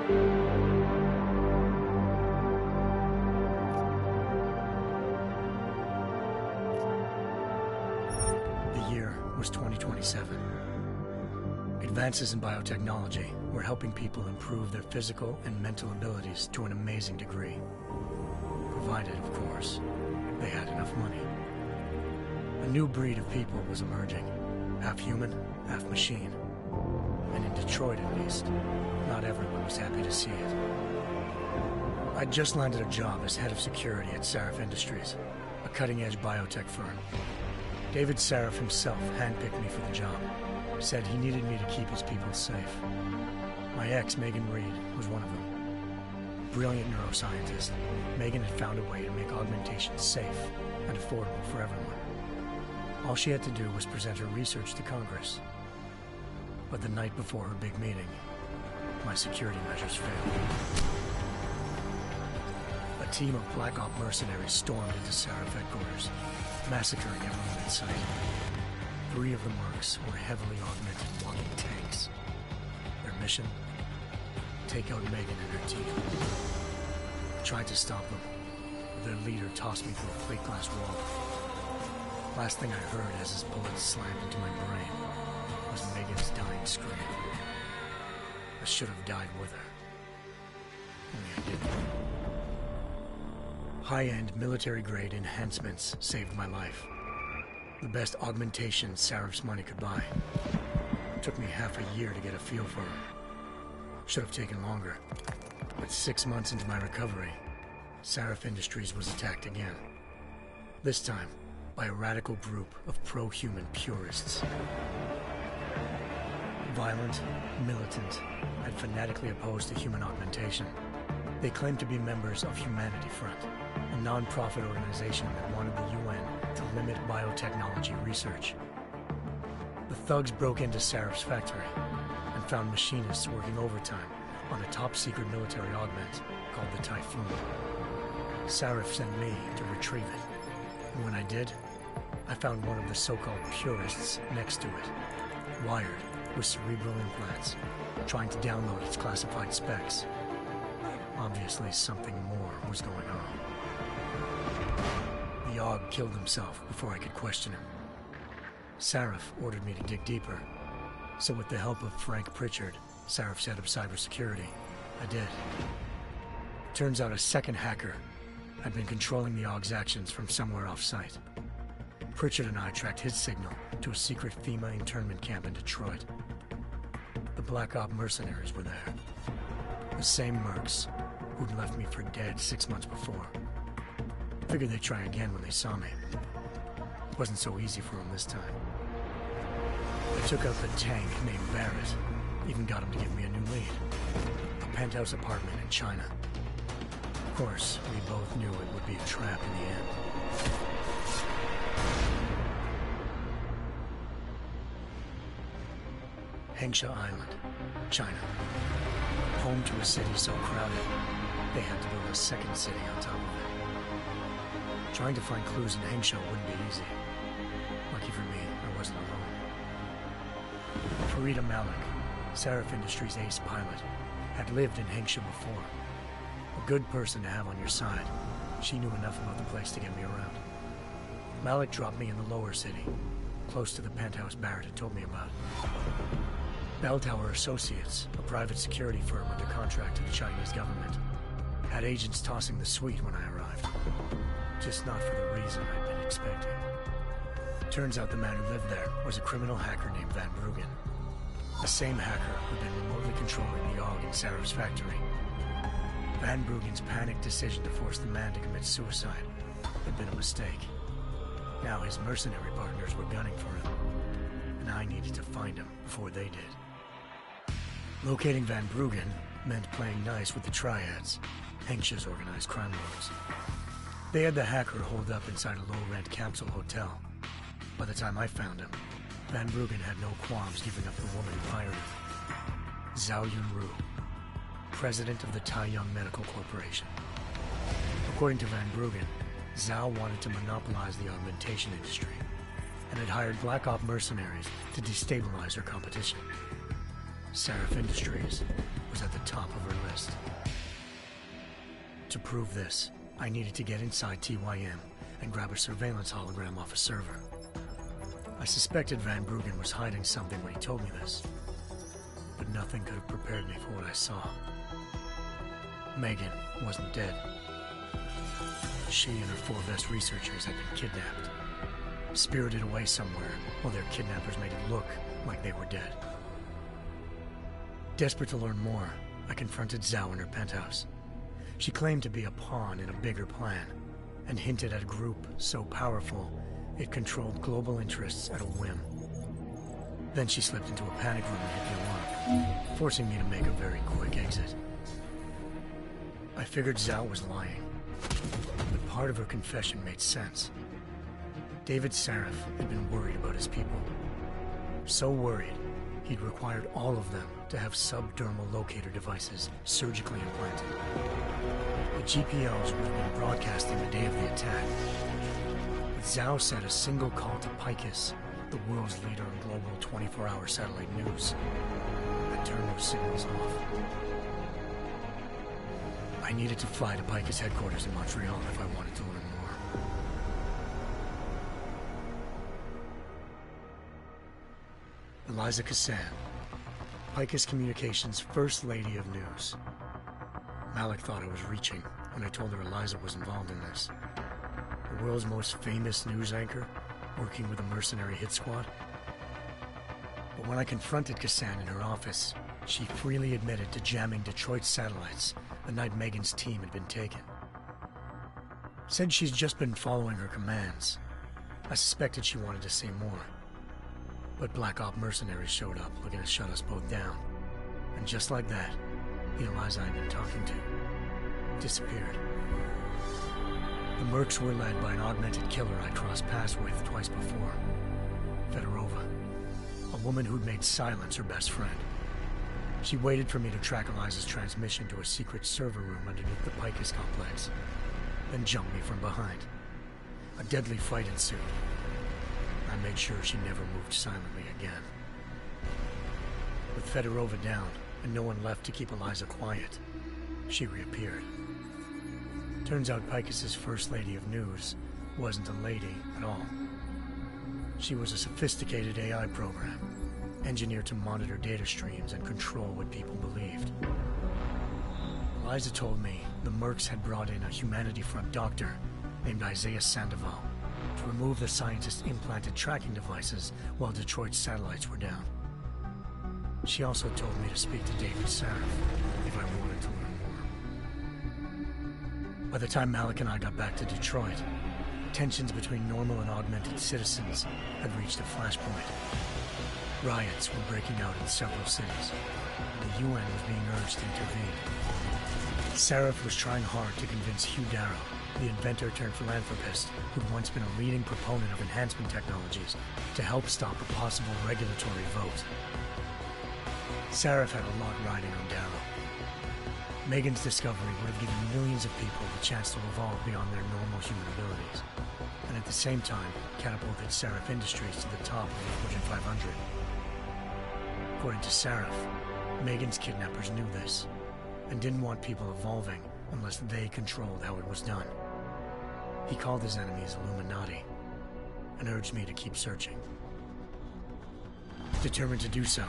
The year was 2027. Advances in biotechnology were helping people improve their physical and mental abilities to an amazing degree. Provided, of course, they had enough money. A new breed of people was emerging, half human, half machine. And in Detroit, at least, not everyone was happy to see it. I'd just landed a job as head of security at Sarif Industries, a cutting-edge biotech firm. David Sarif himself handpicked me for the job, said he needed me to keep his people safe. My ex, Megan Reed, was one of them. Brilliant neuroscientist, Megan had found a way to make augmentation safe and affordable for everyone. All she had to do was present her research to Congress. But the night before her big meeting, my security measures failed. A team of Black Op mercenaries stormed into Sarif headquarters, massacring everyone in sight. 3 of the mercs were heavily augmented walking tanks. Their mission? Take out Megan and her team. I tried to stop them, but their leader tossed me through a plate glass wall. Last thing I heard as his bullets slammed into my brain was Megan's dying scream. I should have died with her. Only I didn't. High-end military-grade enhancements saved my life. The best augmentation Sarif's money could buy. It took me half a year to get a feel for her. Should have taken longer. But 6 months into my recovery, Sarif Industries was attacked again. This time, by a radical group of pro-human purists. Violent, militant, and fanatically opposed to human augmentation. They claimed to be members of Humanity Front, a non-profit organization that wanted the UN to limit biotechnology research. The thugs broke into Sarif's factory and found machinists working overtime on a top-secret military augment called the Typhoon. Sarif sent me to retrieve it, and when I did, I found one of the so-called purists next to it, wired with cerebral implants, trying to download its classified specs. Obviously, something more was going on. The AUG killed himself before I could question him. Sarif ordered me to dig deeper, so with the help of Frank Pritchard, Sarif's head of cybersecurity, I did. Turns out a second hacker had been controlling the AUG's actions from somewhere off-site. Pritchard and I tracked his signal to a secret FEMA internment camp in Detroit. The Black Op mercenaries were there. The same mercs who'd left me for dead 6 months before. Figured they'd try again when they saw me. Wasn't so easy for them this time. I took out the tank named Barrett. Even got him to give me a new lead. A penthouse apartment in China. Of course, we both knew it would be a trap in the end. Hengsha Island, China. Home to a city so crowded, they had to build a second city on top of it. Trying to find clues in Hengsha wouldn't be easy. Lucky for me, I wasn't alone. Farida Malik, Sarif Industries' ace pilot, had lived in Hengsha before. A good person to have on your side. She knew enough about the place to get me around. Malik dropped me in the lower city, close to the penthouse Barrett had told me about. Bell Tower Associates, a private security firm under contract to the Chinese government, had agents tossing the suite when I arrived. Just not for the reason I'd been expecting. Turns out the man who lived there was a criminal hacker named Van Bruggen. The same hacker who'd been remotely controlling the AUG in Sarif's factory. Van Bruggen's panicked decision to force the man to commit suicide had been a mistake. Now his mercenary partners were gunning for him, and I needed to find him before they did. Locating Van Bruggen meant playing nice with the Triads, Hengsha's organized crime lords. They had the hacker holed up inside a low-rent capsule hotel. By the time I found him, Van Bruggen had no qualms giving up the woman who hired him. Zhao Yunru, president of the Taiyang Medical Corporation. According to Van Bruggen, Zhao wanted to monopolize the augmentation industry and had hired Black Op mercenaries to destabilize her competition. Sarif Industries was was at the top of her list. To prove this, I needed to get inside TYM and grab a surveillance hologram off a server. I suspected Van Bruggen was hiding something when he told me this, but nothing could have prepared me for what I saw. Megan wasn't dead. She and her 4 best researchers had been kidnapped, spirited away somewhere while their kidnappers made it look like they were dead. Desperate to learn more, I confronted Zhao in her penthouse. She claimed to be a pawn in a bigger plan, and hinted at a group so powerful it controlled global interests at a whim. Then she slipped into a panic room and hit the alarm, forcing me to make a very quick exit. I figured Zhao was lying, but part of her confession made sense. David Sarif had been worried about his people. So worried, he'd required all of them to have subdermal locator devices surgically implanted. The GPOs would have been broadcasting the day of the attack. But Zhao said a single call to Picus, the world's leader in global 24-hour satellite news, had turned those signals off. I needed to fly to Picus headquarters in Montreal if I wanted to learn more. Eliza Cassan, Picus Communications' First Lady of News. Malik thought I was reaching when I told her Eliza was involved in this. The world's most famous news anchor, working with a mercenary hit squad. But when I confronted Cassan in her office, she freely admitted to jamming Detroit's satellites the night Megan's team had been taken. Said she's just been following her commands. I suspected she wanted to say more. But Black Op mercenaries showed up looking to shut us both down. And just like that, the Eliza I'd been talking to disappeared. The Mercs were led by an augmented killer I crossed paths with twice before, Fedorova, a woman who'd made silence her best friend. She waited for me to track Eliza's transmission to a secret server room underneath the Picus complex, then jumped me from behind. A deadly fight ensued. I made sure she never moved silently again. With Fedorova down and no one left to keep Eliza quiet, she reappeared. Turns out Picus's First Lady of News wasn't a lady at all. She was a sophisticated AI program, engineered to monitor data streams and control what people believed. Eliza told me the Mercs had brought in a Humanity Front doctor named Isaiah Sandoval to remove the scientist's implanted tracking devices while Detroit's satellites were down. She also told me to speak to David Sarif if I wanted to learn more. By the time Malik and I got back to Detroit, tensions between normal and augmented citizens had reached a flashpoint. Riots were breaking out in several cities, and the UN was being urged to intervene. Sarif was trying hard to convince Hugh Darrow, the inventor turned philanthropist who'd once been a leading proponent of enhancement technologies, to help stop a possible regulatory vote. Sarif had a lot riding on Darrow. Megan's discovery would have given millions of people the chance to evolve beyond their normal human abilities, and at the same time catapulted Sarif Industries to the top of the Fortune 500. According to Sarif, Megan's kidnappers knew this, and didn't want people evolving unless they controlled how it was done. He called his enemies Illuminati, and urged me to keep searching. Determined to do so,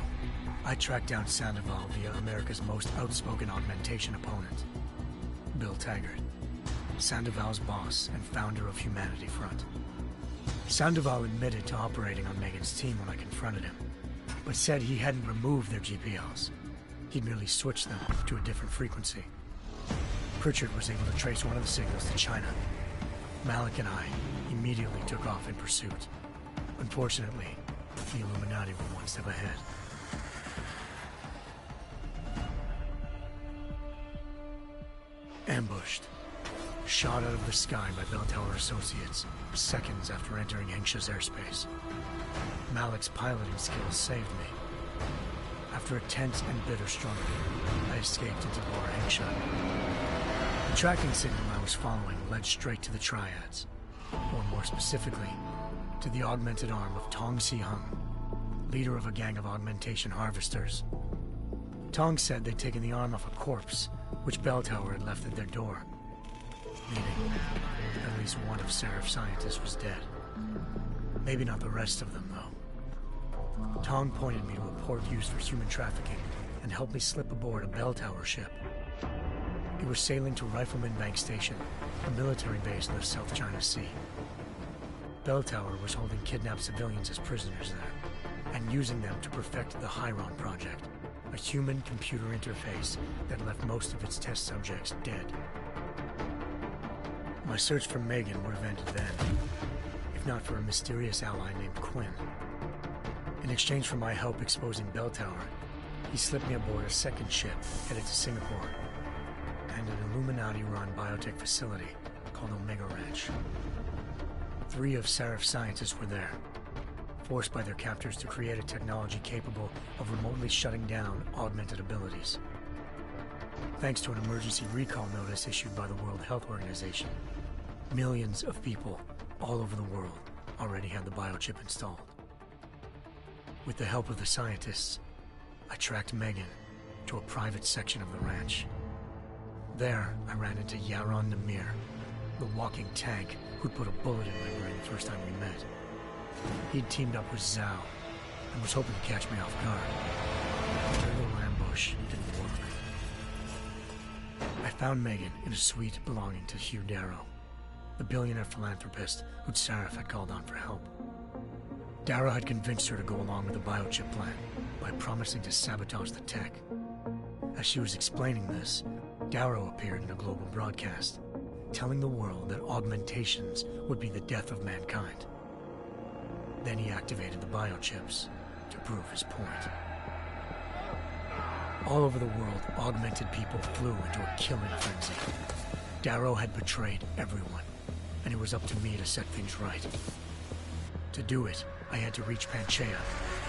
I tracked down Sandoval via America's most outspoken augmentation opponent, Bill Taggart, Sandoval's boss and founder of Humanity Front. Sandoval admitted to operating on Megan's team when I confronted him, but said he hadn't removed their GPLs. He'd merely switched them to a different frequency. Pritchard was able to trace one of the signals to China. Malik and I immediately took off in pursuit. Unfortunately, the Illuminati were one step ahead. Ambushed. Shot out of the sky by Bell Tower Associates, seconds after entering Hengsha's airspace. Malik's piloting skills saved me. After a tense and bitter struggle, I escaped into Lower Hengsha. The tracking signal I was following led straight to the Triads, or more specifically, to the augmented arm of Tong Si Hung, leader of a gang of augmentation harvesters. Tong said they'd taken the arm off a corpse, which Bell Tower had left at their door. Meaning, at least one of Seraph's scientists was dead. Maybe not the rest of them, though. Tong pointed me to a port used for human trafficking and helped me slip aboard a Bell Tower ship. It was sailing to Rifleman Bank Station, a military base in the South China Sea. Bell Tower was holding kidnapped civilians as prisoners there, and using them to perfect the Hyron Project, a human-computer interface that left most of its test subjects dead. My search for Megan would have ended then, if not for a mysterious ally named Quinn. In exchange for my help exposing Bell Tower, he slipped me aboard a second ship headed to Singapore, and an Illuminati-run biotech facility called Omega Ranch. 3 of Seraph's scientists were there, forced by their captors to create a technology capable of remotely shutting down augmented abilities. Thanks to an emergency recall notice issued by the World Health Organization, millions of people all over the world already had the biochip installed. With the help of the scientists, I tracked Megan to a private section of the ranch. There, I ran into Yaron Namir, the walking tank who'd put a bullet in my brain the first time we met. He'd teamed up with Zhao and was hoping to catch me off guard. Their little ambush didn't work. I found Megan in a suite belonging to Hugh Darrow, the billionaire philanthropist who'd Seraph had called on for help. Darrow had convinced her to go along with the biochip plan by promising to sabotage the tech. As she was explaining this, Darrow appeared in a global broadcast, telling the world that augmentations would be the death of mankind. Then he activated the biochips to prove his point. All over the world, augmented people flew into a killing frenzy. Darrow had betrayed everyone, and it was up to me to set things right. To do it, I had to reach Panchaea,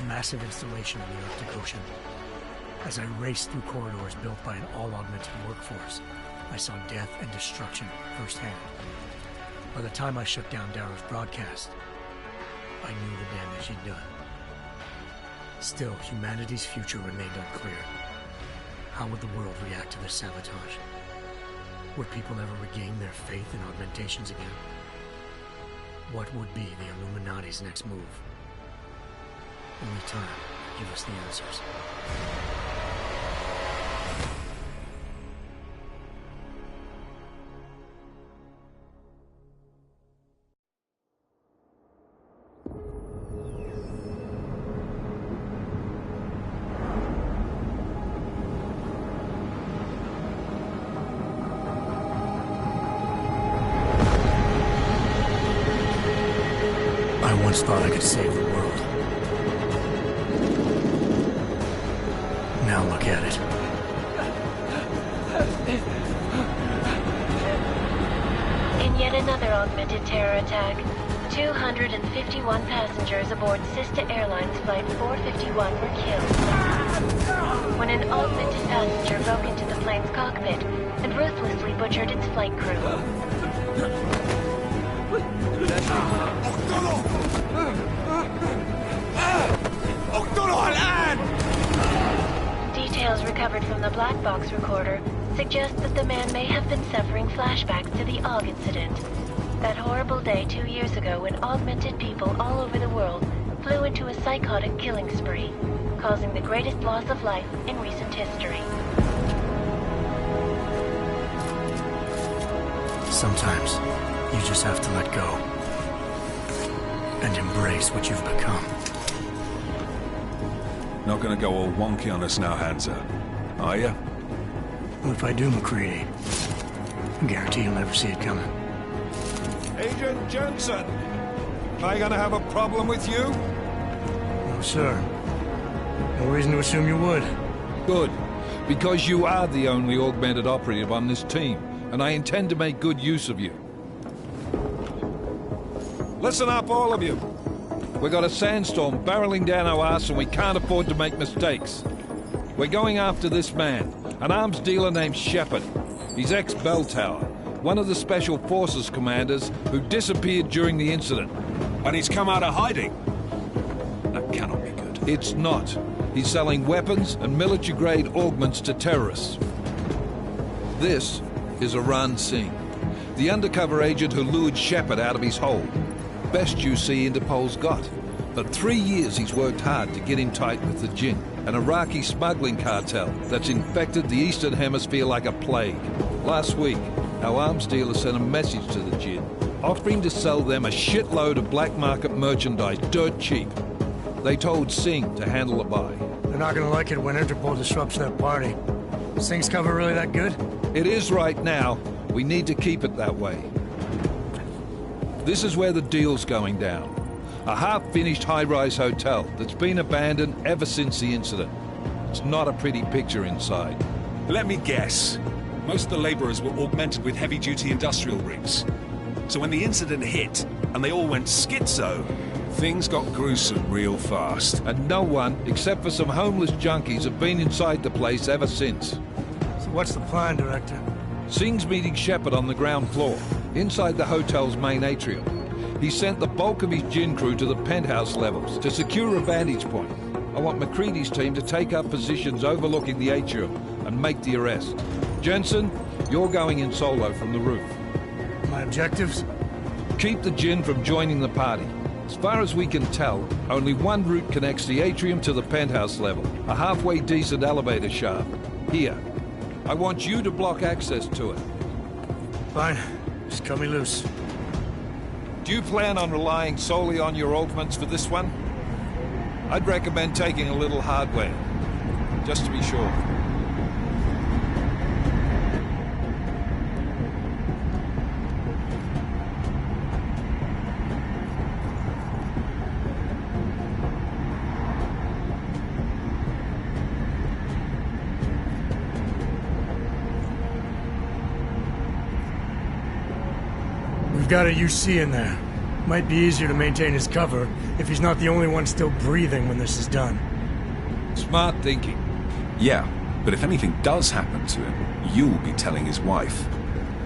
a massive installation in the Arctic Ocean. As I raced through corridors built by an all-augmented workforce, I saw death and destruction firsthand. By the time I shut down Darrow's broadcast, I knew the damage he'd done. Still, humanity's future remained unclear. How would the world react to this sabotage? Would people ever regain their faith in augmentations again? What would be the Illuminati's next move? Only time could give us the answers. I once thought I could save the world. Now look at it. In yet another augmented terror attack, 251 passengers aboard sister airlines Flight 451 were killed when an augmented passenger broke into the plane's cockpit and ruthlessly butchered its flight crew. Details recovered from the black box recorder suggest that the man may have been suffering flashbacks to the AUG incident. That horrible day 2 years ago when augmented people all over the world flew into a psychotic killing spree, causing the greatest loss of life in recent history. Sometimes, you just have to let go and embrace what you've become. Not gonna go all wonky on us now, Hansa, are you? What if I do, McCready? I guarantee you'll never see it coming. Agent Jensen, am I gonna have a problem with you? No, sir. No reason to assume you would. Good, because you are the only augmented operative on this team, and I intend to make good use of you. Listen up, all of you. We got a sandstorm barreling down our arse and we can't afford to make mistakes. We're going after this man, an arms dealer named Shepard. He's ex-Bell Tower, one of the Special Forces commanders who disappeared during the incident. And he's come out of hiding? That cannot be good. It's not. He's selling weapons and military-grade augments to terrorists. This is Iran Singh, the undercover agent who lured Shepard out of his hole. Best you see Interpol's got. For 3 years he's worked hard to get in tight with the Jinn, an Iraqi smuggling cartel that's infected the Eastern Hemisphere like a plague. Last week, our arms dealer sent a message to the Jinn, offering to sell them a shitload of black market merchandise dirt cheap. They told Singh to handle the buy. They're not gonna like it when Interpol disrupts their party. Singh's cover really that good? It is right now. We need to keep it that way. This is where the deal's going down. A half-finished high-rise hotel that's been abandoned ever since the incident. It's not a pretty picture inside. Let me guess. Most of the laborers were augmented with heavy-duty industrial rigs. So when the incident hit, and they all went schizo, things got gruesome real fast. And no one, except for some homeless junkies, have been inside the place ever since. So what's the plan, Director? Singh's meeting Shepard on the ground floor, inside the hotel's main atrium. He sent the bulk of his Jinn crew to the penthouse levels to secure a vantage point. I want McCready's team to take up positions overlooking the atrium and make the arrest. Jensen, you're going in solo from the roof. My objectives? Keep the Jinn from joining the party. As far as we can tell, only one route connects the atrium to the penthouse level, a halfway decent elevator shaft. Here. I want you to block access to it. Fine. Just cut me loose. Do you plan on relying solely on your augments for this one? I'd recommend taking a little hardware, just to be sure. We've got a UC in there. Might be easier to maintain his cover if he's not the only one still breathing when this is done. Smart thinking. Yeah, but if anything does happen to him, you'll be telling his wife.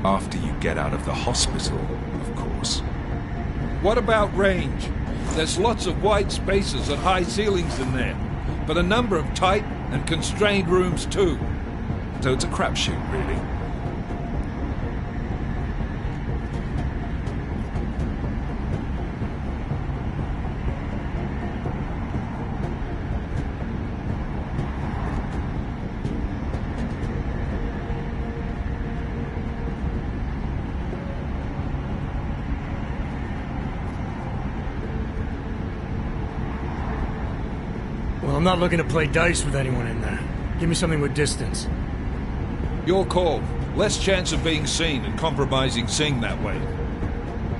After you get out of the hospital, of course. What about range? There's lots of wide spaces and high ceilings in there, but a number of tight and constrained rooms too. So it's a crapshoot, really. Well, I'm not looking to play dice with anyone in there. Give me something with distance. Your call. Less chance of being seen and compromising Singh that way.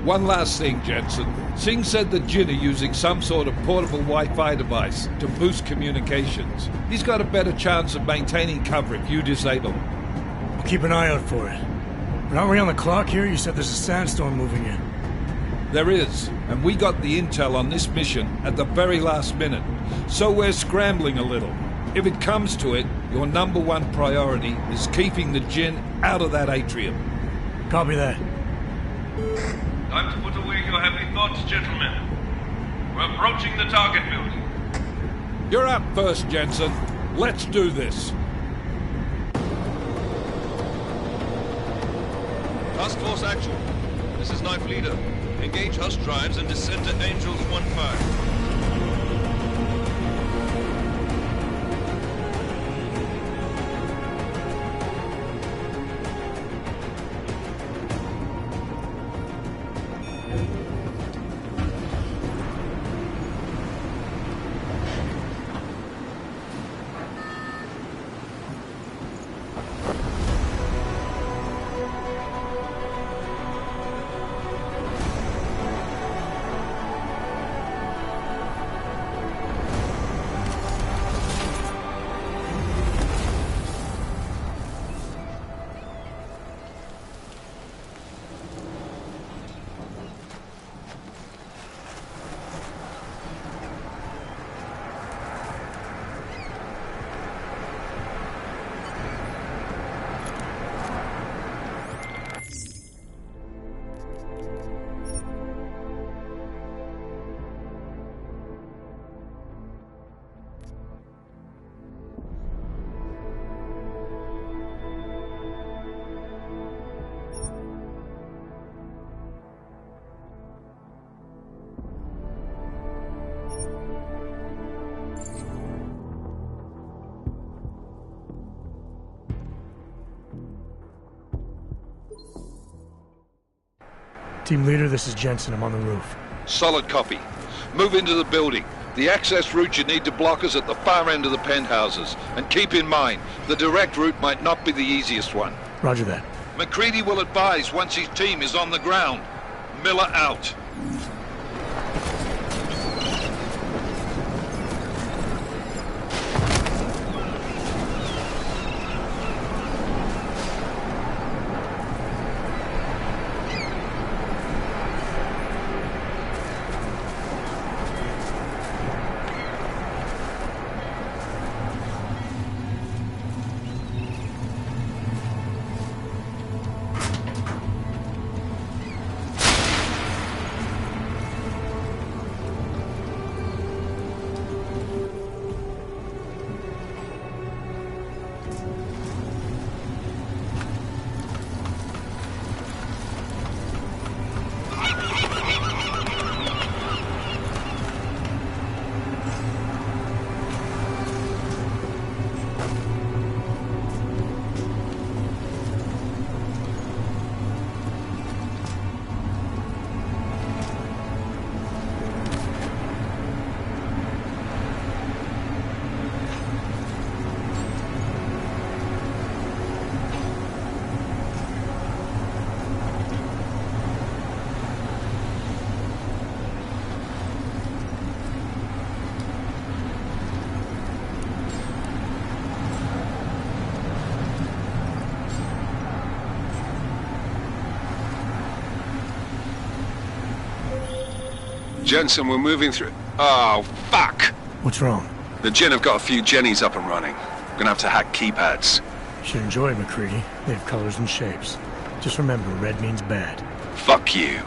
One last thing, Jensen. Singh said the Jinn are using some sort of portable Wi-Fi device to boost communications. He's got a better chance of maintaining cover if you disable him. I'll keep an eye out for it. But aren't we on the clock here? You said there's a sandstorm moving in. There is, and we got the intel on this mission at the very last minute, so we're scrambling a little. If it comes to it, your number one priority is keeping the Jinn out of that atrium. Copy that. Time to put away your heavy thoughts, gentlemen. We're approaching the target building. You're up first, Jensen. Let's do this. Task Force Action. This is Knife Leader. Engage Hush drives and descend to Angels 1-5. Team leader, this is Jensen. I'm on the roof. Solid copy. Move into the building. The access route you need to block is at the far end of the penthouses. And keep in mind, the direct route might not be the easiest one. Roger that. McCready will advise once his team is on the ground. Miller out. Jensen, we're moving through... Oh, fuck! What's wrong? The Jinn have got a few Jennies up and running. We're gonna have to hack keypads. You should enjoy it, McCready. They have colors and shapes. Just remember, red means bad. Fuck you.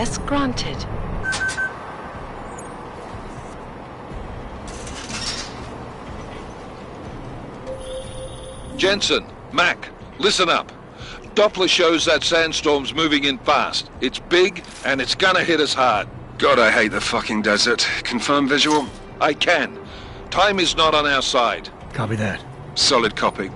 Access granted. Jensen, Mac, listen up. Doppler shows that sandstorm's moving in fast. It's big, and it's gonna hit us hard. God, I hate the fucking desert. Confirm visual? I can. Time is not on our side. Copy that. Solid copy.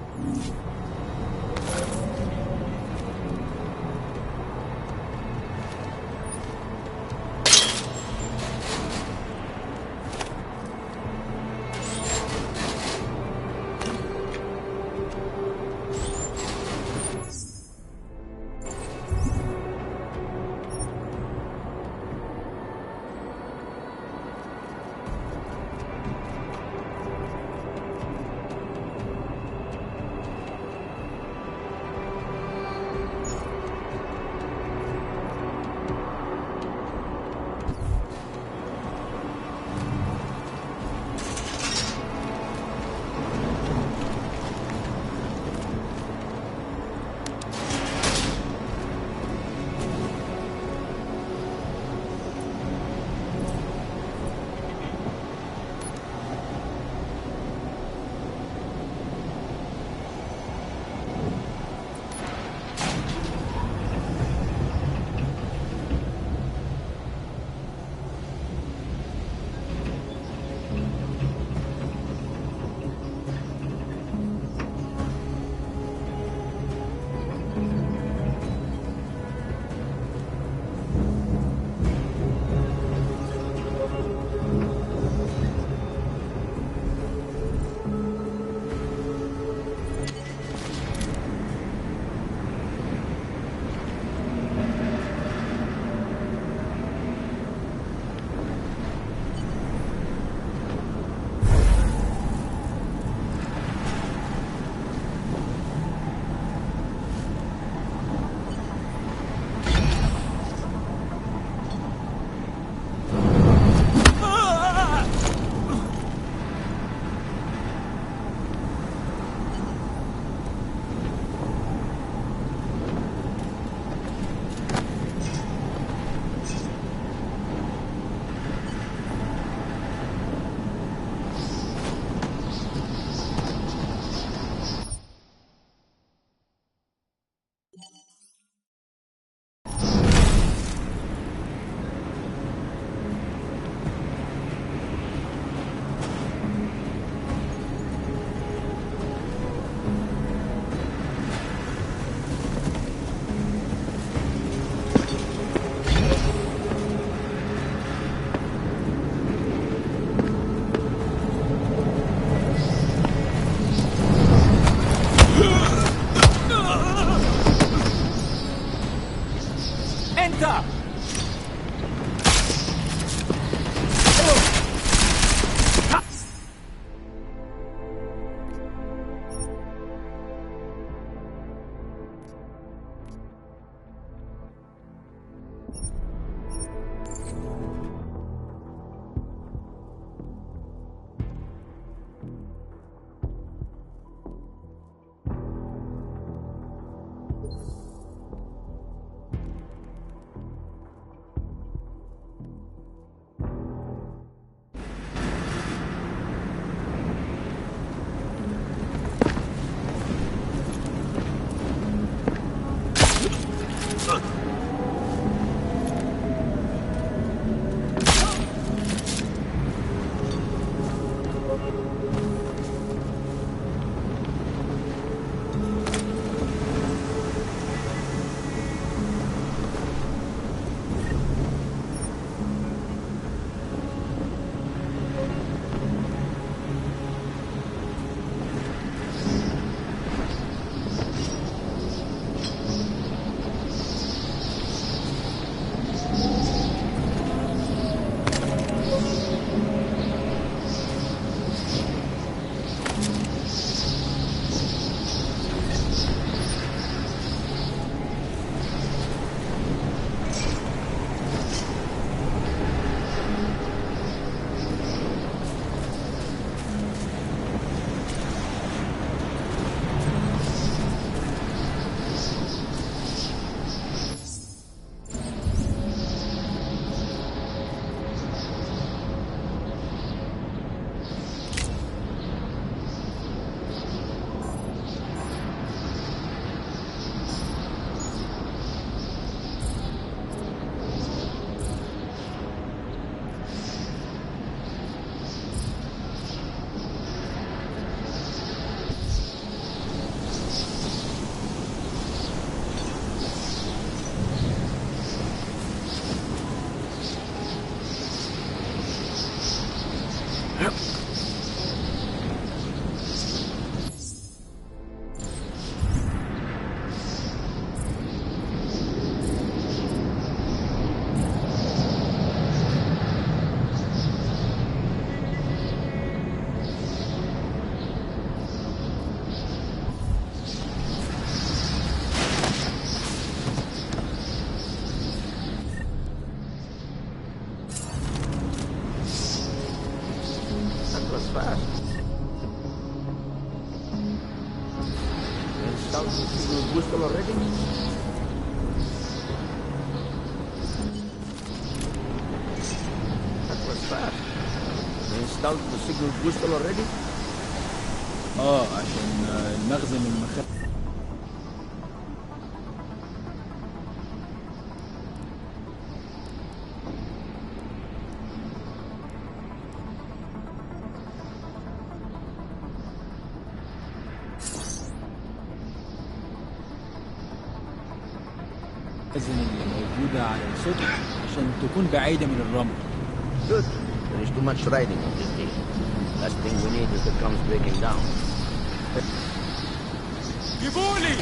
installed the signal booster already? That was fast. They installed the signal booster already? عشان المخزن اللي موجودة على السطح عشان تكون بعيدة من الرمل. Good. There is too much riding on this thing. Last thing we need is the comes breaking down. جيبولي!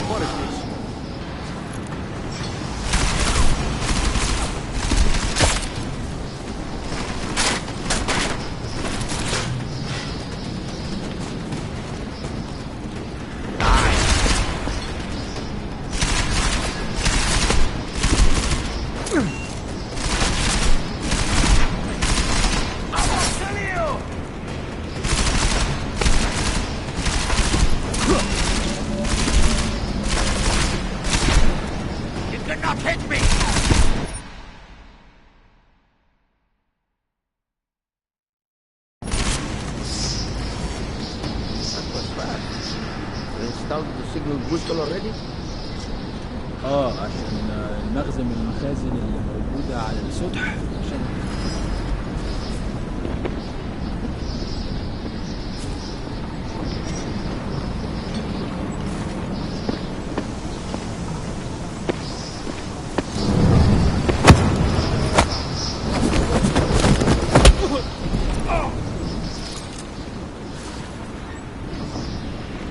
What is this? عشان المخزن من المخازن اللي موجودة على السطح عشان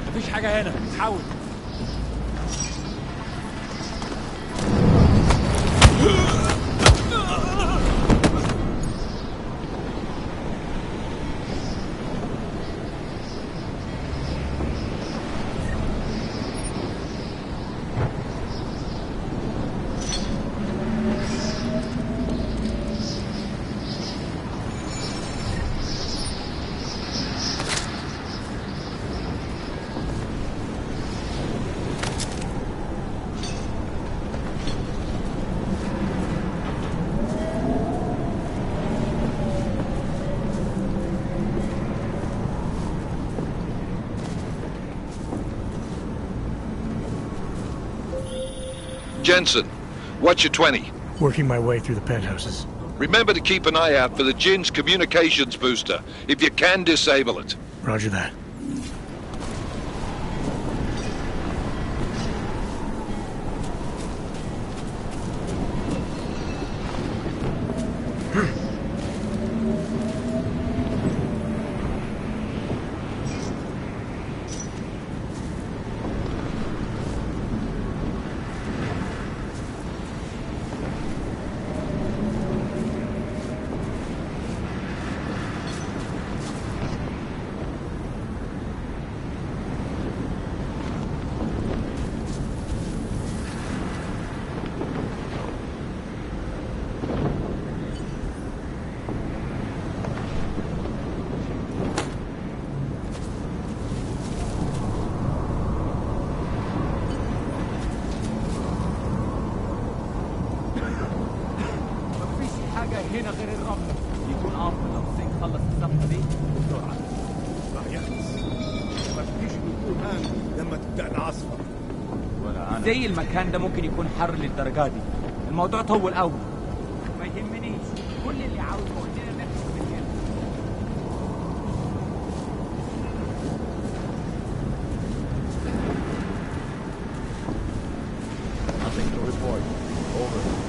مفيش حاجة هنا. حاول. Jensen, what's your 20? Working my way through the penthouses. Remember to keep an eye out for the Jinn's communications booster, if you can disable it. Roger that. هنا غير الرمل يكون افضل لو زين خلص الزحمه دي بسرعه. راح يخلص. ما تجيش نكون هان لما تبدا العاصفه. ولا انا زي المكان ده ممكن يكون حر للدرجه دي. الموضوع طول قوي. ما يهمنيش. كل اللي عاوزه اننا نخرج من هنا. Nothing to report. Over.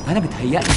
أنا بتهيألي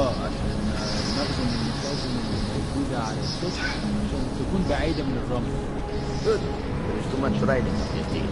عشان المخزن الموجودة على السطح عشان تكون بعيدة من الرمل. Good. There's too much riding on this deal.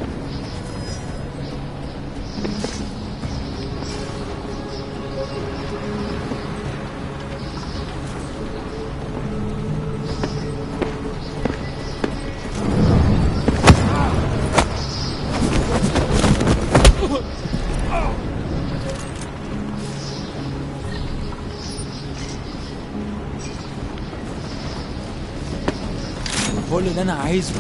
كل اللي انا عايزه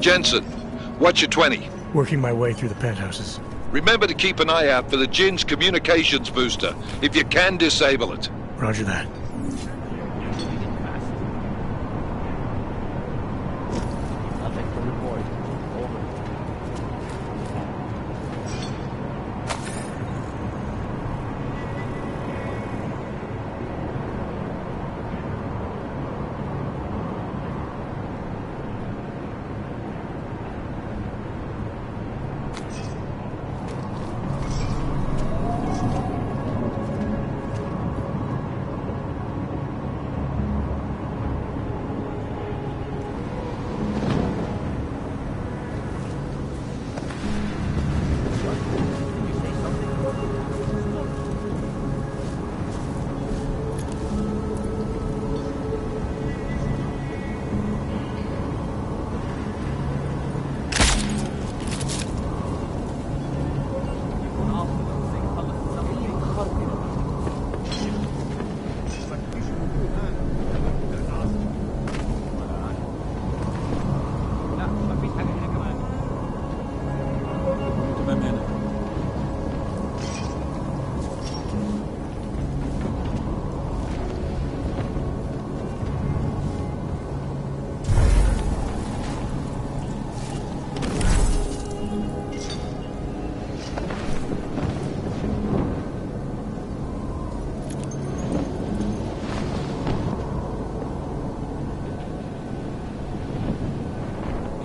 Jensen, what's your 20? Working my way through the penthouses. Remember to keep an eye out for the Jin's communications booster, if you can disable it. Roger that. Nothing to report. Over.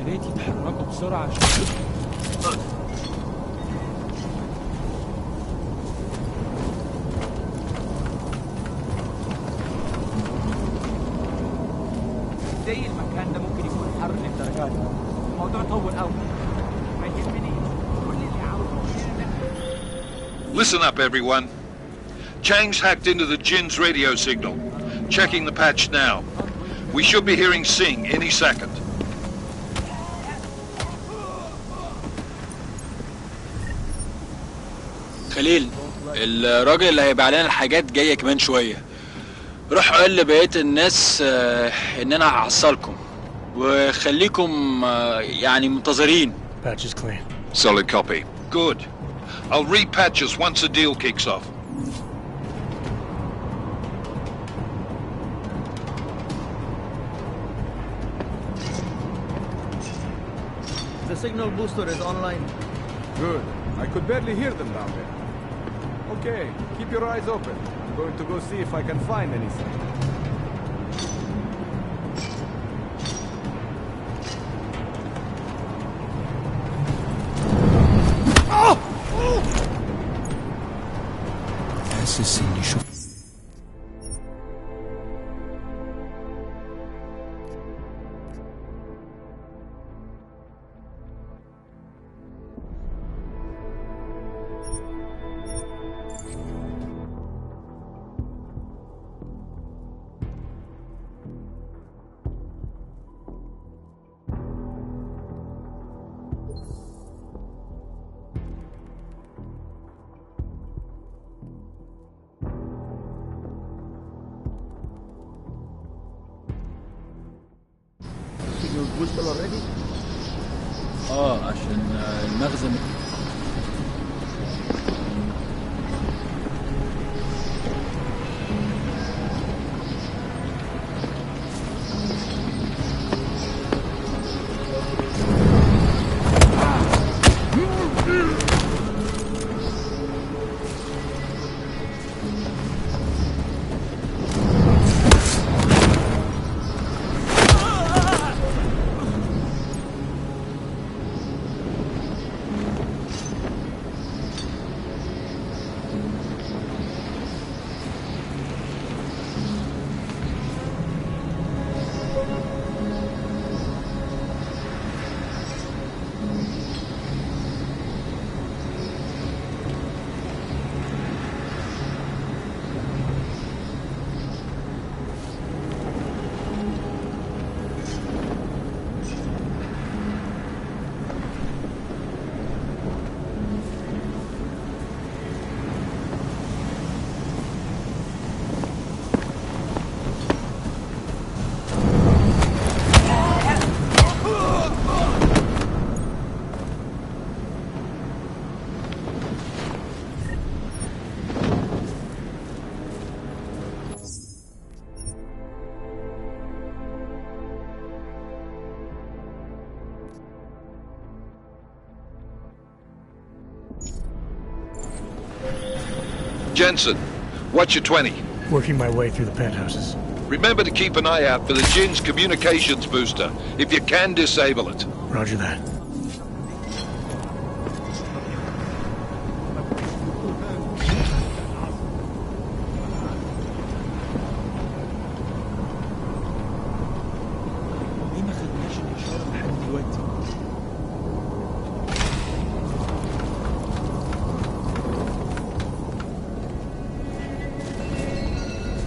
يتحركوا بسرعة عشان زي المكان ده ممكن يكون حر للدرجات دي. الموضوع طول قوي. ما يهمنيش. كل اللي عاوزه Listen up, everyone. Chang's hacked into the Jin's radio signal. Checking the patch now. We should be hearing Sing any second. خليل، الراجل اللي هيبيع لنا الحاجات جايه كمان شويه. روح قول لبقيه الناس ان انا هحصلكم وخليكم يعني منتظرين. Patch is clean. Solid copy. Good. I'll repatch us once the deal kicks off. The signal booster is online. Good. I could barely hear them down there. Okay, keep your eyes open. I'm going to go see if I can find anything. حاسس اني شفت signal booster already? عشان المخزن. Jensen, what's your 20? Working my way through the penthouses. Remember to keep an eye out for the Jinn's communications booster. If you can, disable it. Roger that. ليه ما خدناش الإشارة لحد دلوقتي؟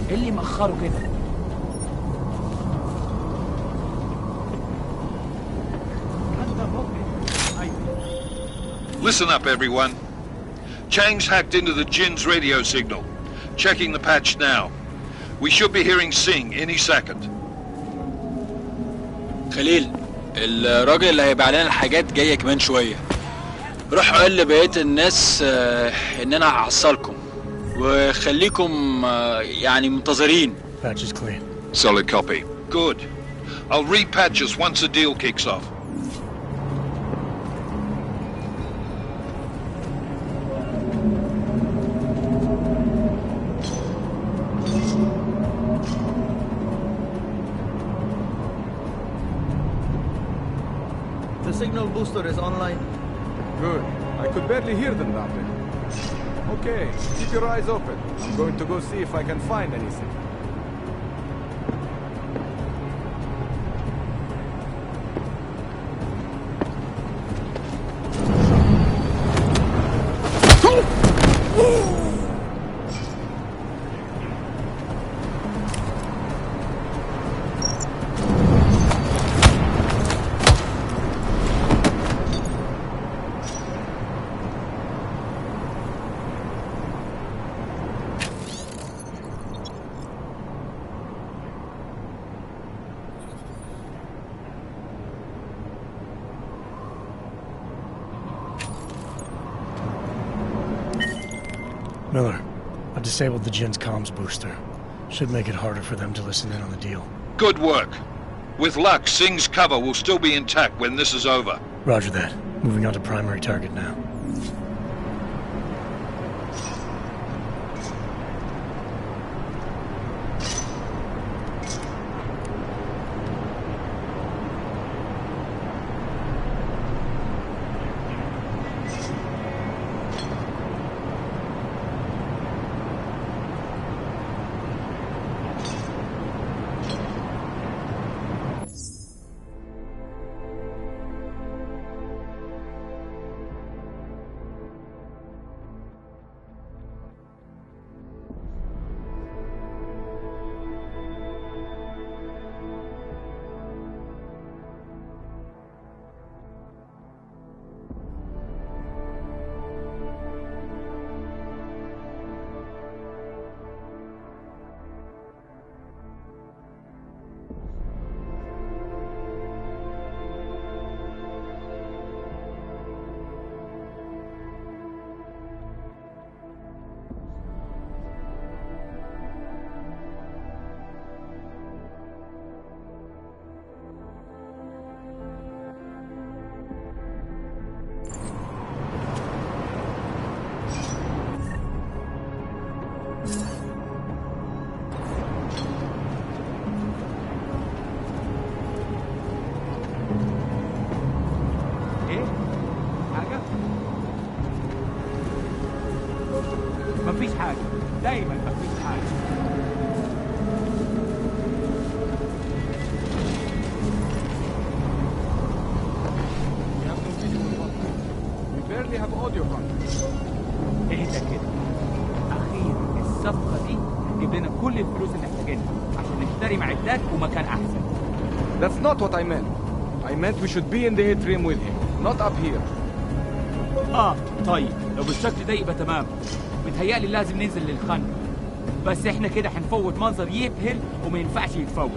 ايه اللي مأخره كده؟ Listen up, everyone. Chang's hacked into the Jinn's radio signal. Checking the patch now. We should be hearing Singh any second. خليل، الراجل اللي هيبيع لنا الحاجات جاية كمان شوية. روح قول لبقية الناس ان انا هحصلكم وخليكم يعني منتظرين. Patch is clean. Solid copy. Good. I'll repatch us once the deal kicks off. The signal booster is online. Good. I could barely hear them down there. Okay, keep your eyes open. I'm going to go see if I can find anything. Miller, I've disabled the Jinn's comms booster. Should make it harder for them to listen in on the deal. Good work. With luck, Singh's cover will still be intact when this is over. Roger that. Moving on to primary target now. Hold your gun. اهدى كده. أخيرا الصفقة دي هتجيب لنا كل الفلوس اللي محتاجينها عشان نشتري معدات ومكان أحسن. That's not what I meant. I meant we should be in the atrium with him, not up here. طيب لو بالشكل ده يبقى تمام. متهيألي لازم ننزل للخندق. بس احنا كده هنفوت منظر يبهر وما ينفعش يتفوت.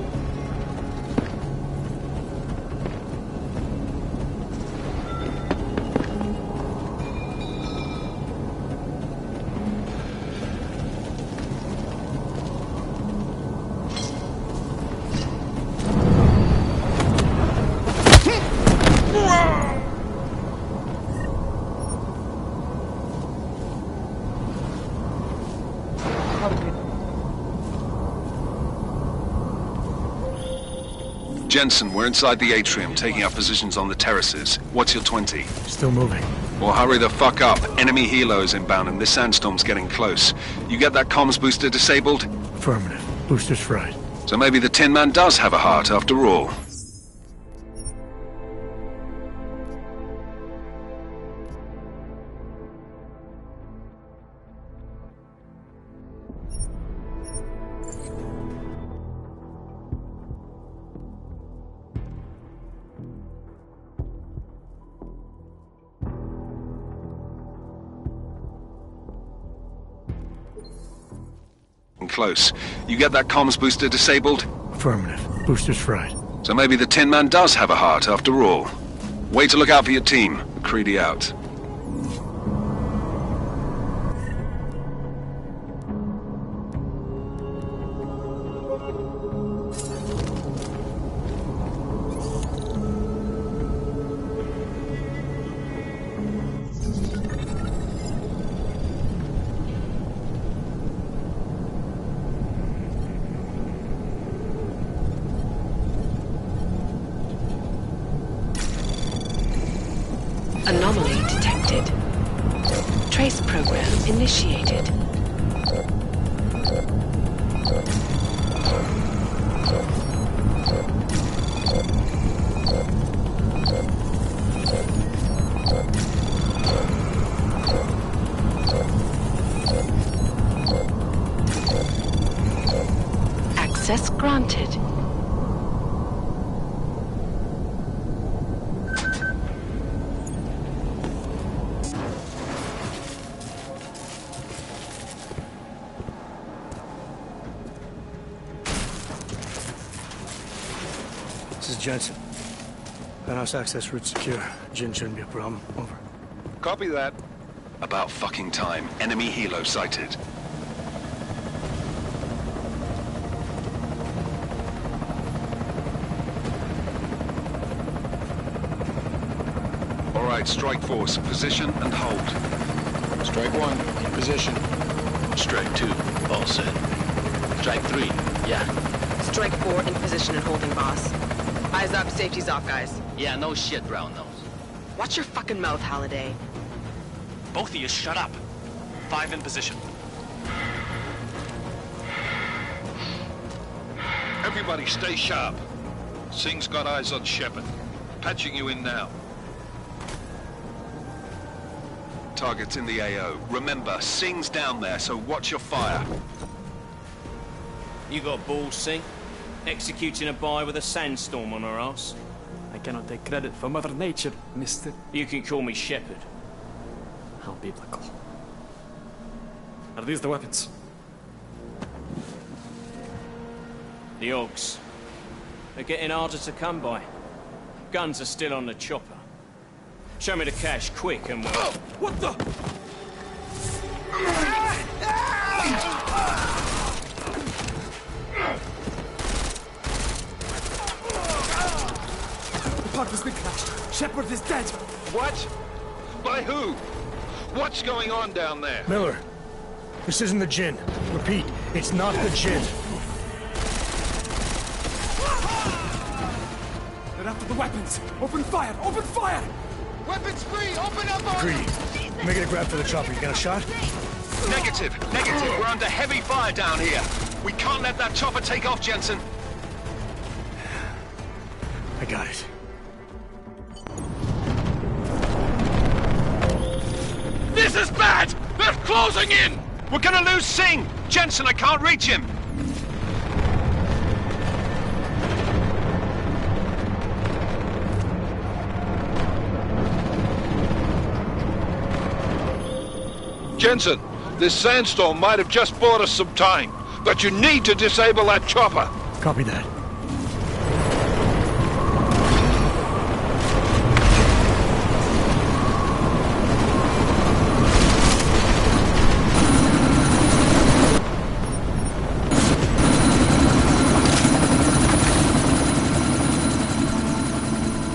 Jensen, we're inside the atrium, taking up positions on the terraces. What's your 20? Still moving. Well, hurry the fuck up. Enemy helos inbound and this sandstorm's getting close. You get that comms booster disabled? Affirmative. Booster's fried. So maybe the Tin Man does have a heart after all. Close. You get that comms booster disabled? Affirmative. Booster's fried. So maybe the Tin Man does have a heart after all. Way to look out for your team. McCready out. Anomaly detected. Trace program initiated. Access granted. This is Jensen. Penthouse access route secure. Jin shouldn't be a problem. Over. Copy that. About fucking time. Enemy helo sighted. All right, strike force. Position and hold. Strike 1, in position. Strike 2, all set. Strike 3, yeah. Strike 4, in position and holding, boss. Eyes up, safety's off, guys. Yeah, no shit, brown nose. Watch your fucking mouth, Halliday. Both of you shut up. 5 in position. Everybody stay sharp. Singh's got eyes on Shepard. Patching you in now. Target's in the AO. Remember, Singh's down there, so watch your fire. You got balls, Singh? Executing a buy with a sandstorm on our ass? I cannot take credit for Mother Nature, mister. You can call me Shepard. How biblical. Are these the weapons? The Ogs. They're getting harder to come by. Guns are still on the chopper. Show me the cash, quick, and we'll... Oh, what the? The park has been crashed. Shepard is dead. What? By who? What's going on down there? Miller, this isn't the Jinn. Repeat, it's not the Jinn. They're after the weapons. Open fire! Open fire! Weapons free! Open up on Greedy. Making a grab for the chopper. You got a shot? Negative. Negative. We're under heavy fire down here. We can't let that chopper take off, Jensen. I got it. Closing in! We're gonna lose Singh! Jensen, I can't reach him! Jensen, this sandstorm might have just bought us some time, but you need to disable that chopper. Copy that.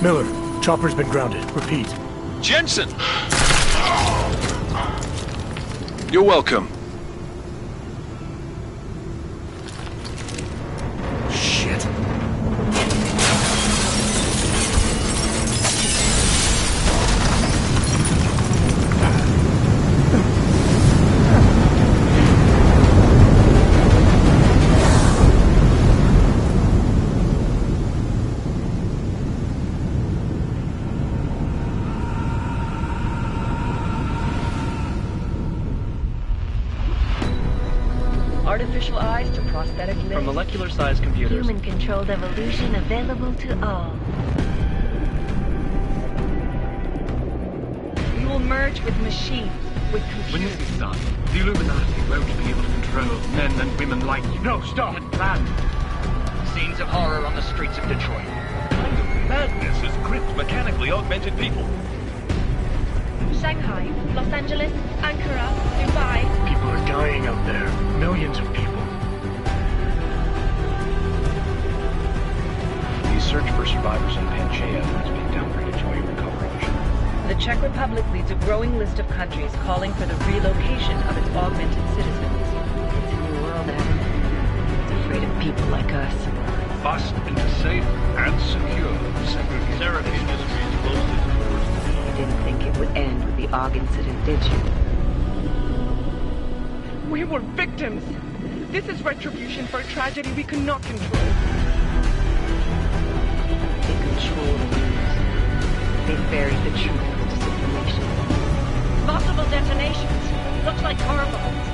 Miller, chopper's been grounded. Repeat. Jensen! You're welcome. Shit. Artificial eyes to prosthetic limbs. From molecular-sized computers. Human-controlled evolution available to all. We will merge with machines, with computers. When this is done, the Illuminati won't be able to control men and women like you. No, stop! Plan. Scenes of horror on the streets of Detroit. What kind of madness has gripped mechanically augmented people? Shanghai, Los Angeles, Ankara, Dubai. People are dying out there. Millions of people. The search for survivors in Pangaea has been downgraded to a recovery mission. The Czech Republic leads a growing list of countries calling for the relocation of its augmented citizens. It's a new world, Adam. It's afraid of people like us. Bust into safe and secure Seraph Industries closes doors. You didn't think it would end with the AUG incident, did you? We were victims. This is retribution for a tragedy we could not control. They control the news. They buried the truth with disinformation. Multiple detonations. Looks like car bombs.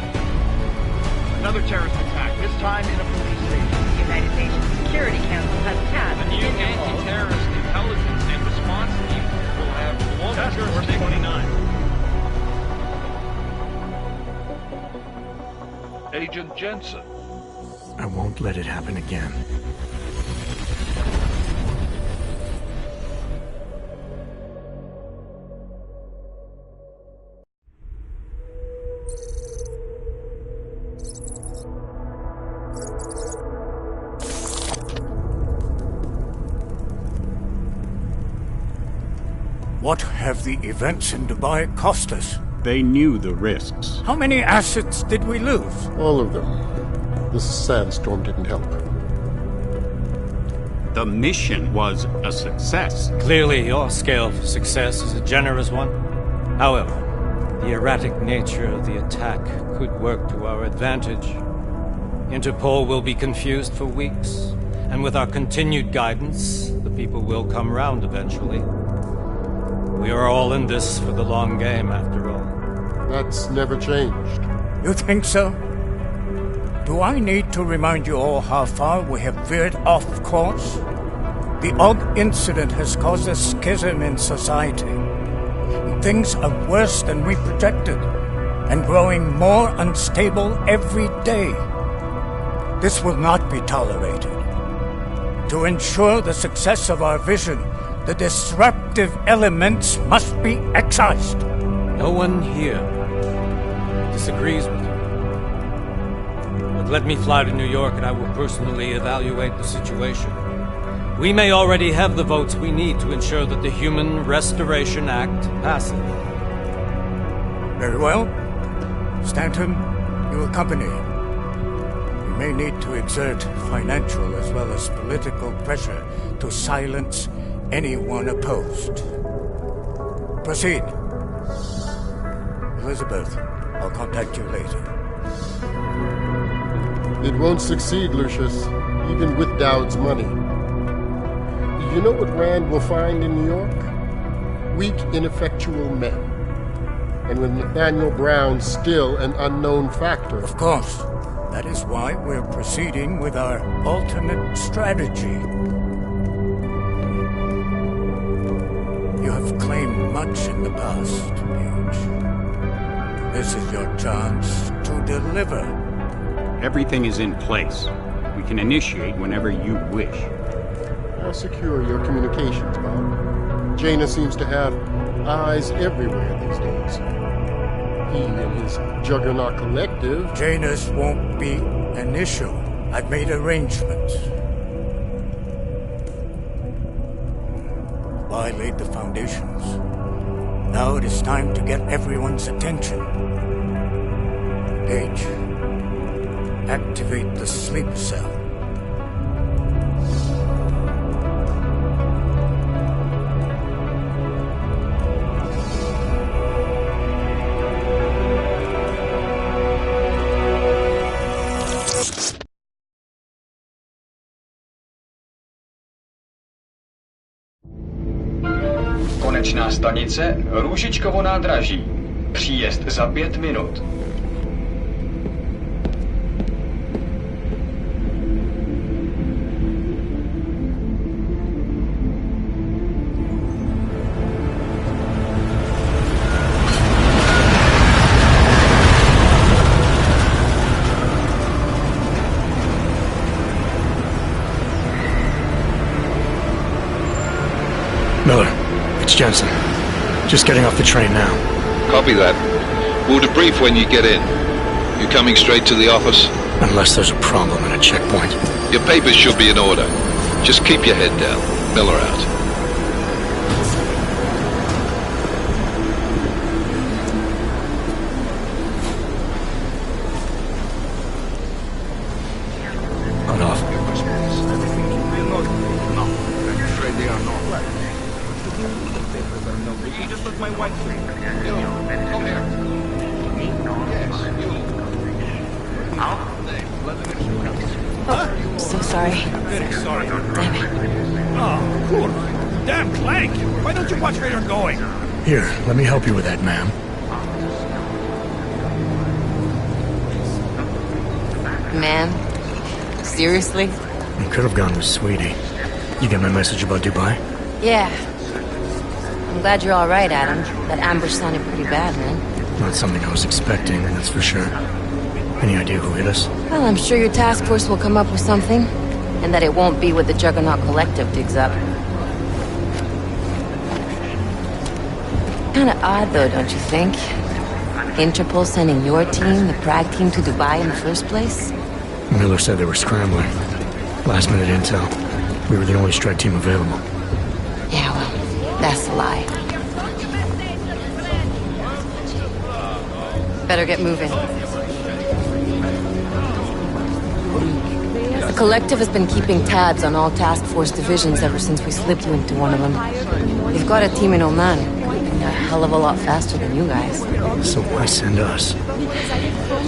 Another terrorist attack, this time in a police station. The United Nations Security Council has tasked The new anti-terrorist intelligence and response team will have Task Force 29. Agent Jensen. I won't let it happen again. What have the events in Dubai cost us? They knew the risks. How many assets did we lose? All of them. This sandstorm didn't help. The mission was a success. Clearly, your scale for success is a generous one. However, the erratic nature of the attack could work to our advantage. Interpol will be confused for weeks, and with our continued guidance, the people will come round eventually. We are all in this for the long game, after all. That's never changed. You think so? Do I need to remind you all how far we have veered off course? The AUG incident has caused a schism in society. Things are worse than we projected, and growing more unstable every day. This will not be tolerated. To ensure the success of our vision, the disruptive elements must be excised. No one here disagrees with you. But let me fly to New York and I will personally evaluate the situation. We may already have the votes we need to ensure that the Human Restoration Act passes. Very well. Stanton, you accompany. We may need to exert financial as well as political pressure to silence anyone opposed. Proceed. Elizabeth, I'll contact you later. It won't succeed, Lucius, even with Dowd's money. You know what Rand will find in New York? Weak, ineffectual men. and with Nathaniel Brown still an unknown factor. Of course. That is why we're proceeding with our alternate strategy. You have claimed much in the past, Paige. This is your chance to deliver. Everything is in place. We can initiate whenever you wish. I'll secure your communications, Bob. Jaina seems to have eyes everywhere these days. He and his Juggernaut Collective... Janus won't be an issue. I've made arrangements. I laid the foundations. Now it is time to get everyone's attention. Paige, activate the sleep cell. Konečná stanice Růžičkovo nádraží. Příjezd za 5 minut. Miller, it's Jensen. Just getting off the train now. Copy that. We'll debrief when you get in. You coming straight to the office? Unless there's a problem at a checkpoint. Your papers should be in order. Just keep your head down. Miller out. Cut off. Just let my wife sleep. Come here. Oh, so sorry. Very sorry. Damn it. Oh, cool. Damn Clank! Why don't you watch where you're going? Here, let me help you with that, ma'am. Man? Seriously? You could have gone with Sweetie. You get my message about Dubai? Yeah. I'm glad you're all right, Adam. That ambush sounded pretty bad, man. Not something I was expecting, that's for sure. Any idea who hit us? Well, I'm sure your task force will come up with something. And that it won't be what the Juggernaut Collective digs up. Kinda odd, though, don't you think? Interpol sending your team, the Prague team, to Dubai in the first place? Miller said they were scrambling. Last minute intel. We were the only strike team available. Yeah, well, that's a lie. Better get moving. The Collective has been keeping tabs on all task force divisions ever since we slipped you into one of them. They've got a team in Oman, moving a hell of a lot faster than you guys. So why send us? I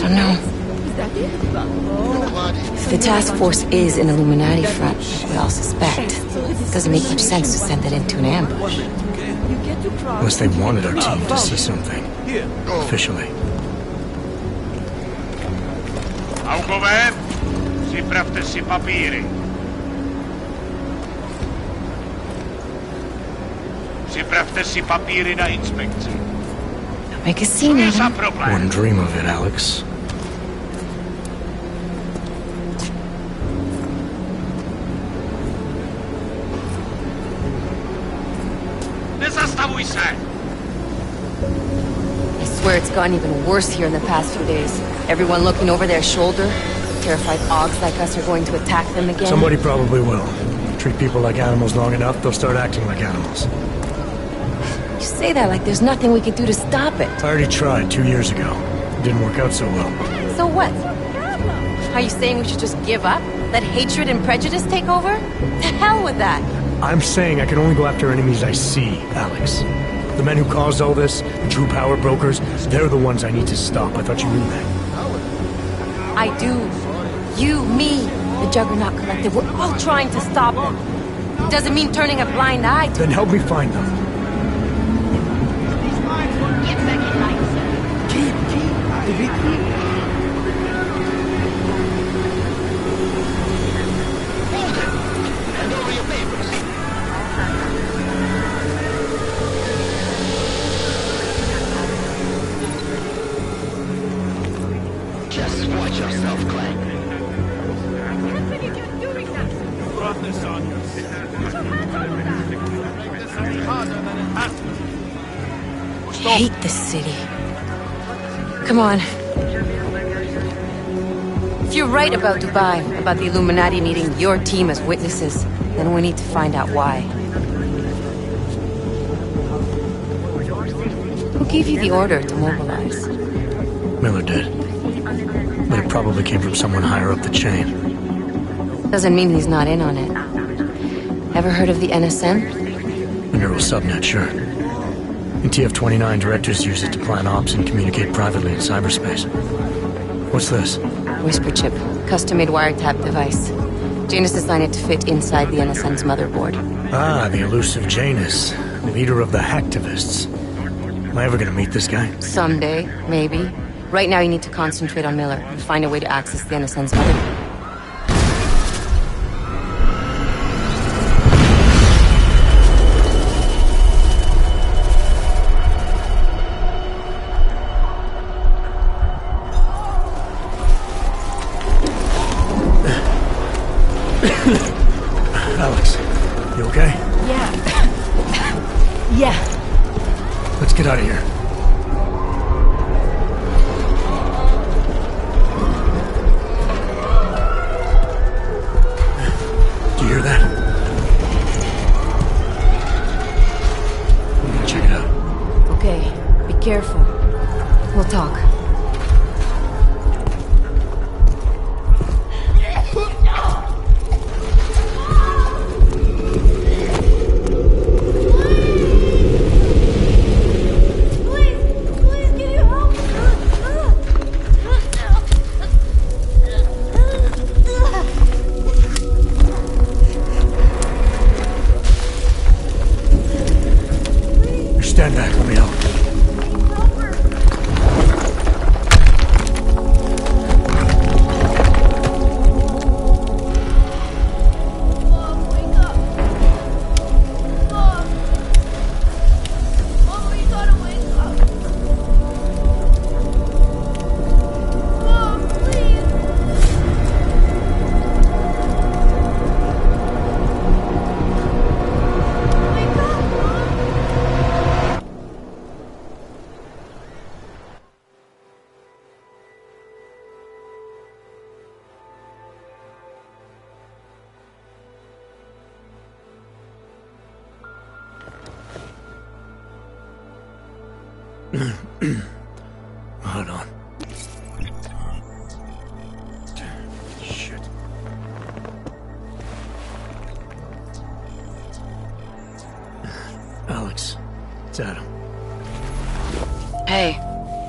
don't know. If the task force is an Illuminati front, we all suspect, it doesn't make much sense to send it into an ambush. Unless they wanted our team to see something. Officially. Augové, připravte si papíry. Připravte si papíry na inspekci. Don't make a scene, Adam. Wouldn't dream of it, Alex. Nezastavuj se! I swear it's gotten even worse here in the past few days. Everyone looking over their shoulder. Terrified Augs like us are going to attack them again. Somebody probably will. Treat people like animals long enough, they'll start acting like animals. You say that like there's nothing we could do to stop it. I already tried 2 years ago. It didn't work out so well. So what? Are you saying we should just give up? Let hatred and prejudice take over? To hell with that! I'm saying I can only go after enemies I see, Alex. The men who caused all this, the true power brokers, they're the ones I need to stop. I thought you knew that. I do. You, me, the Juggernaut Collective, we're all trying to stop them. It doesn't mean turning a blind eye to Then help me find them. Get back in line. Hand over your papers. Just watch yourself, Clank. Can't believe you're doing that! You brought this on yourself. Put your hands over that! Make this any harder than it has to. I hate this city. Come on. If you're right about Dubai, about the Illuminati needing your team as witnesses, then we need to find out why. Who gave you the order to mobilize? Miller did. But it probably came from someone higher up the chain. Doesn't mean he's not in on it. Ever heard of the NSN? The neural subnet, sure. And TF-29 directors use it to plan ops and communicate privately in cyberspace. What's this? Whisper chip. Custom-made wiretap device. Janus designed it to fit inside the NSN's motherboard. Ah, the elusive Janus. Leader of the hacktivists. Am I ever gonna meet this guy? Someday, maybe. Right now you need to concentrate on Miller and find a way to access the NSN's motherboard. Alex, you okay? Yeah. Yeah. Let's get out of here. Do you hear that? I'm gonna check it out. Okay, be careful. We'll talk. Stand back, let me help. Hold on. Shit. Alex, it's Adam. Hey,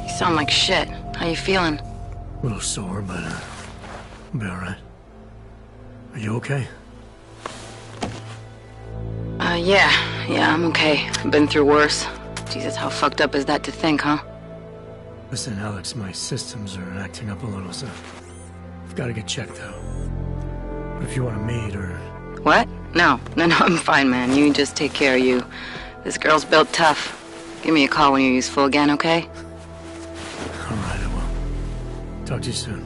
you sound like shit. How you feeling? A little sore, but I'll be alright. Are you okay? Yeah, I'm okay. I've been through worse. Jesus, how fucked up is that to think, huh? Listen, Alex, my systems are acting up a little, so I've got to get checked out. But if you want to meet or... What? No, I'm fine, man. You just take care of you. This girl's built tough. Give me a call when you're useful again, okay? Alright, I will. Talk to you soon.